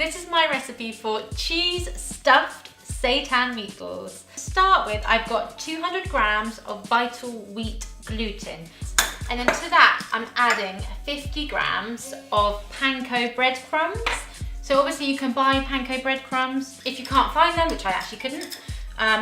this is my recipe for cheese stuffed seitan meatballs. To start with, I've got 200 grams of vital wheat gluten. And then to that, I'm adding 50 grams of Panko breadcrumbs. So obviously you can buy Panko breadcrumbs. If you can't find them, which I actually couldn't,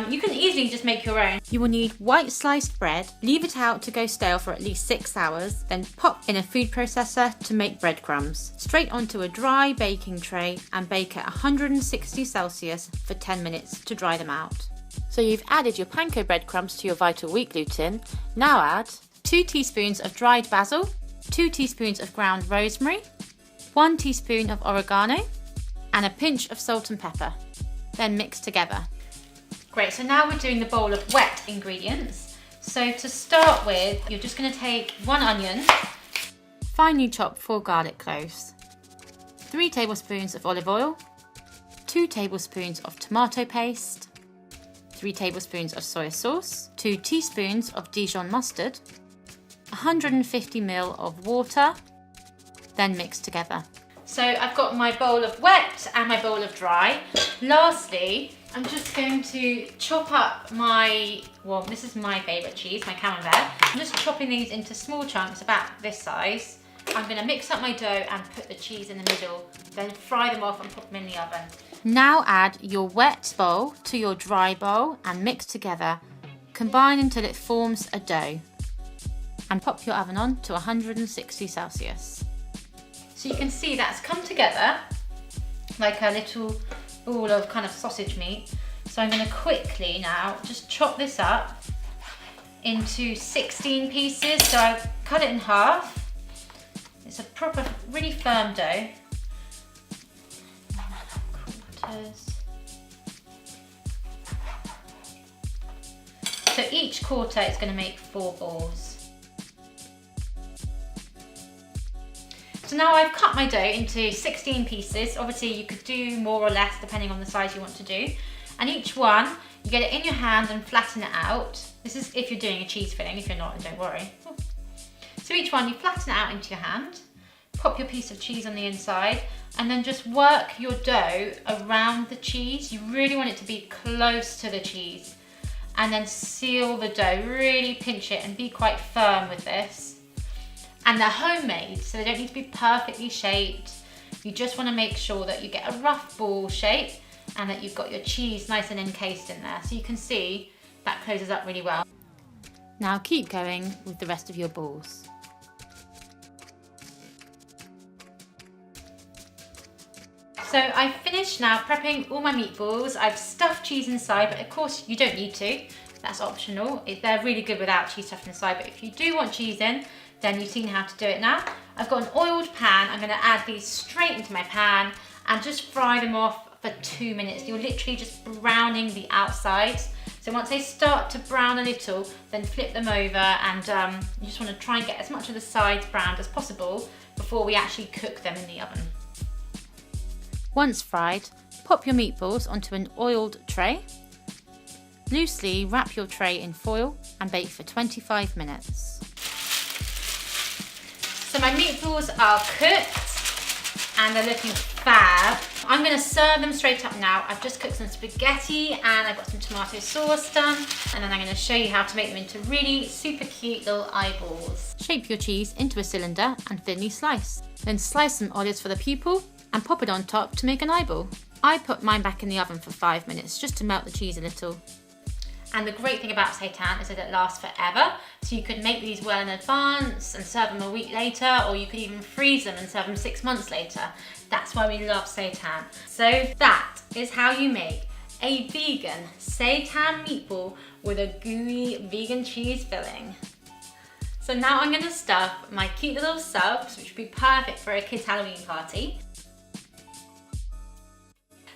you can easily just make your own. You will need white sliced bread, leave it out to go stale for at least 6 hours, then pop in a food processor to make breadcrumbs. Straight onto a dry baking tray and bake at 160 Celsius for 10 minutes to dry them out. So you've added your Panko breadcrumbs to your vital wheat gluten. Now add 2 teaspoons of dried basil, 2 teaspoons of ground rosemary, 1 teaspoon of oregano, and a pinch of salt and pepper. Then mix together. Great, so now we're doing the bowl of wet ingredients. So to start with, you're just going to take 1 onion, finely chop 4 garlic cloves, 3 tablespoons of olive oil, 2 tablespoons of tomato paste, 3 tablespoons of soy sauce, 2 teaspoons of Dijon mustard, 150 ml of water, then mix together. So I've got my bowl of wet and my bowl of dry. Lastly, I'm just going to chop up this is my favourite cheese, my camembert. I'm just chopping these into small chunks about this size. I'm going to mix up my dough and put the cheese in the middle, then fry them off and put them in the oven. Now add your wet bowl to your dry bowl and mix together. Combine until it forms a dough. And pop your oven on to 160 Celsius. So you can see that's come together like a little ball of kind of sausage meat. So I'm going to quickly now just chop this up into 16 pieces. So I've cut it in half. It's a proper, really firm dough. Quarters. So each quarter is going to make 4 balls. So now I've cut my dough into 16 pieces. Obviously you could do more or less depending on the size you want to do. And each one, you get it in your hand and flatten it out. This is if you're doing a cheese filling. If you're not, don't worry. So each one, you flatten it out into your hand, pop your piece of cheese on the inside, and then just work your dough around the cheese. You really want it to be close to the cheese. And then seal the dough, really pinch it and be quite firm with this. And they're homemade, so they don't need to be perfectly shaped. You just want to make sure that you get a rough ball shape and that you've got your cheese nice and encased in there. So you can see that closes up really well. Now keep going with the rest of your balls. So I've finished now prepping all my meatballs. I've stuffed cheese inside, but of course you don't need to. That's optional. They're really good without cheese stuffed inside, but if you do want cheese in, then you've seen how to do it now. I've got an oiled pan. I'm going to add these straight into my pan and just fry them off for 2 minutes. You're literally just browning the outsides. So once they start to brown a little, then flip them over and you just want to try and get as much of the sides browned as possible before we actually cook them in the oven. Once fried, pop your meatballs onto an oiled tray. Loosely wrap your tray in foil and bake for 25 minutes. So my meatballs are cooked and they're looking fab. I'm going to serve them straight up now. I've just cooked some spaghetti and I've got some tomato sauce done. And then I'm going to show you how to make them into really super cute little eyeballs. Shape your cheese into a cylinder and thinly slice. Then slice some olives for the pupil and pop it on top to make an eyeball. I put mine back in the oven for 5 minutes just to melt the cheese a little. And the great thing about seitan is that it lasts forever. So you could make these well in advance and serve them a week later, or you could even freeze them and serve them 6 months later. That's why we love seitan. So that is how you make a vegan seitan meatball with a gooey vegan cheese filling. So now I'm going to stuff my cute little subs, which would be perfect for a kid's Halloween party.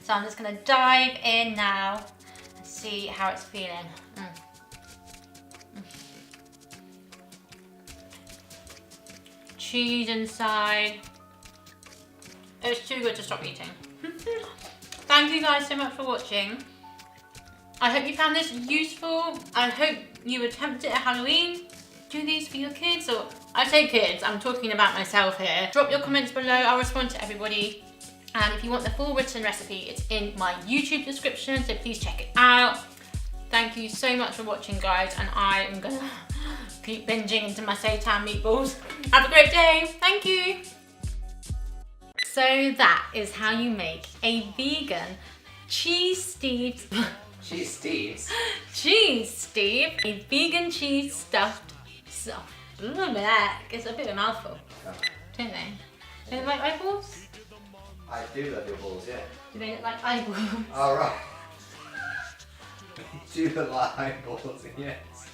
So I'm just going to dive in now. See how it's feeling. Cheese inside. It's too good to stop eating. Thank you guys so much for watching. I hope you found this useful. I hope you attempt it at Halloween. Do these for your kids, or I say kids, I'm talking about myself here. Drop your comments below, I'll respond to everybody. And if you want the full written recipe, it's in my YouTube description, so please check it out. Thank you so much for watching, guys, and I am gonna keep binging into my seitan meatballs. Have a great day. Thank you. So that is how you make a vegan cheese-steeped... cheese-steeped? A vegan cheese stuffed... It's a bit of a mouthful, don't they? Do they like eyeballs? I do love your balls, yeah. Do they look like eyeballs? All right. Do you like eyeballs? Yes.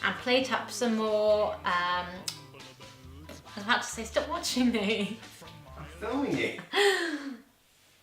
And plate up some more. I was about to say, stop watching me. I'm filming you.